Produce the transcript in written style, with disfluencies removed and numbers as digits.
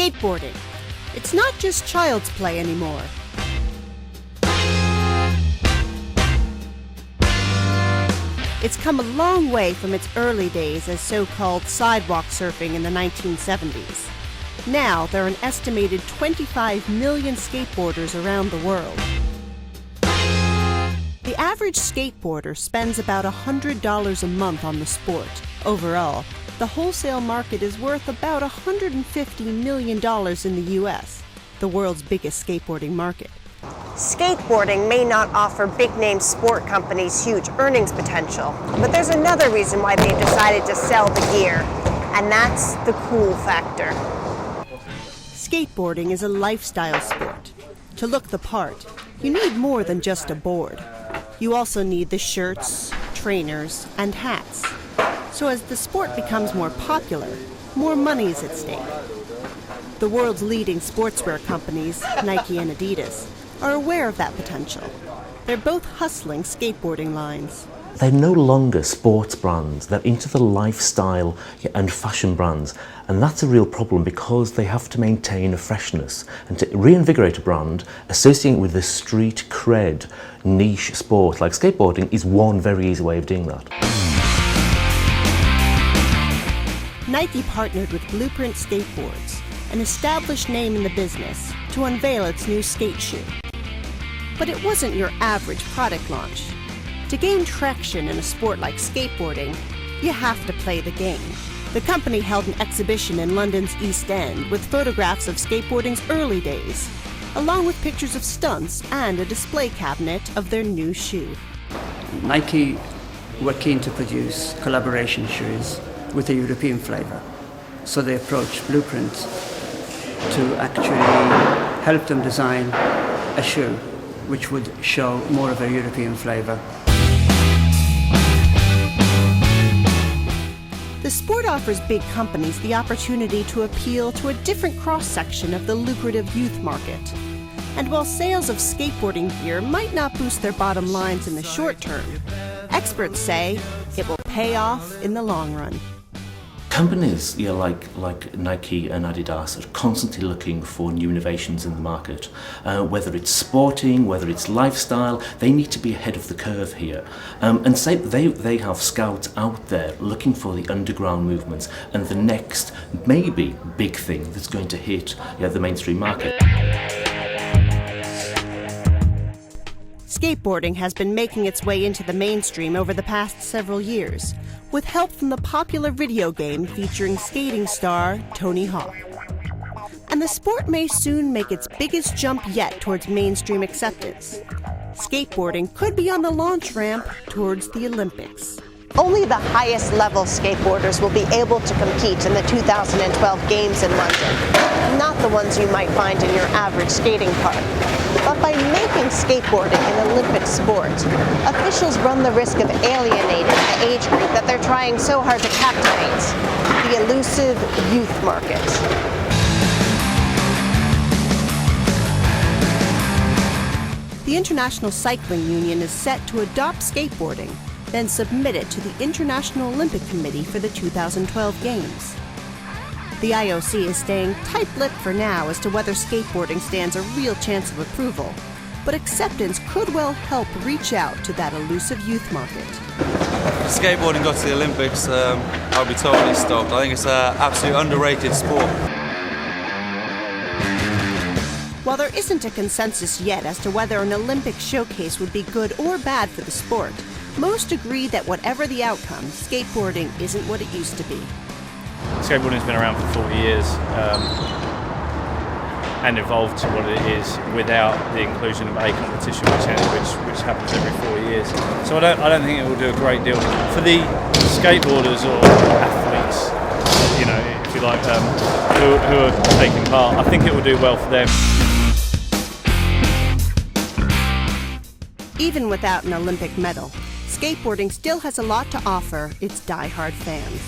Skateboarding. It's not just child's play anymore. It's come a long way from its early days as so-called sidewalk surfing in the 1970s. Now, there are an estimated 25 million skateboarders around the world. The average skateboarder spends about $100 a month on the sport. Overall, the wholesale market is worth about $150 million in the US, the world's biggest skateboarding market. Skateboarding may not offer big-name sport companies huge earnings potential, but there's another reason why they've decided to sell the gear, and that's the cool factor. Skateboarding is a lifestyle sport. To look the part, you need more than just a board. You also need the shirts, trainers, and hats. So as the sport becomes more popular, more money is at stake. The world's leading sportswear companies, Nike and Adidas, are aware of that potential. They're both hustling skateboarding lines. They're no longer sports brands, they're into the lifestyle and fashion brands, and that's a real problem because they have to maintain a freshness, and to reinvigorate a brand associating with the street cred niche sport like skateboarding is one very easy way of doing that. Nike partnered with Blueprint Skateboards, an established name in the business, to unveil its new skate shoe. But it wasn't your average product launch. To gain traction in a sport like skateboarding, you have to play the game. The company held an exhibition in London's East End with photographs of skateboarding's early days, along with pictures of stunts and a display cabinet of their new shoe. Nike were keen to produce collaboration shoes with a European flavour, so they approached Blueprint to actually help them design a shoe which would show more of a European flavour. The sport offers big companies the opportunity to appeal to a different cross-section of the lucrative youth market. And while sales of skateboarding gear might not boost their bottom lines in the short term, experts say it will pay off in the long run. Companies like Nike and Adidas are constantly looking for new innovations in the market. Whether it's sporting, whether it's lifestyle, they need to be ahead of the curve here. And say they have scouts out there looking for the underground movements and the next, maybe, big thing that's going to hit the mainstream market. Skateboarding has been making its way into the mainstream over the past several years, with help from the popular video game featuring skating star Tony Hawk. And the sport may soon make its biggest jump yet towards mainstream acceptance. Skateboarding could be on the launch ramp towards the Olympics. Only the highest level skateboarders will be able to compete in the 2012 Games in London, not the ones you might find in your average skating park. But by making skateboarding an Olympic sport, officials run the risk of alienating the age group that they're trying so hard to captivate, the elusive youth market. The International Cycling Union is set to adopt skateboarding, then submit it to the International Olympic Committee for the 2012 Games. The IOC is staying tight-lipped for now as to whether skateboarding stands a real chance of approval, but acceptance could well help reach out to that elusive youth market. If skateboarding got to the Olympics, I'd be totally stoked. I think it's an absolutely underrated sport. While there isn't a consensus yet as to whether an Olympic showcase would be good or bad for the sport, most agree that whatever the outcome, skateboarding isn't what it used to be. Skateboarding's been around for 40 years and evolved to what it is without the inclusion of a competition which happens every 4 years. So I don't think it will do a great deal for the skateboarders or athletes, if you like, who are taking part. I think it will do well for them. Even without an Olympic medal, skateboarding still has a lot to offer its die-hard fans.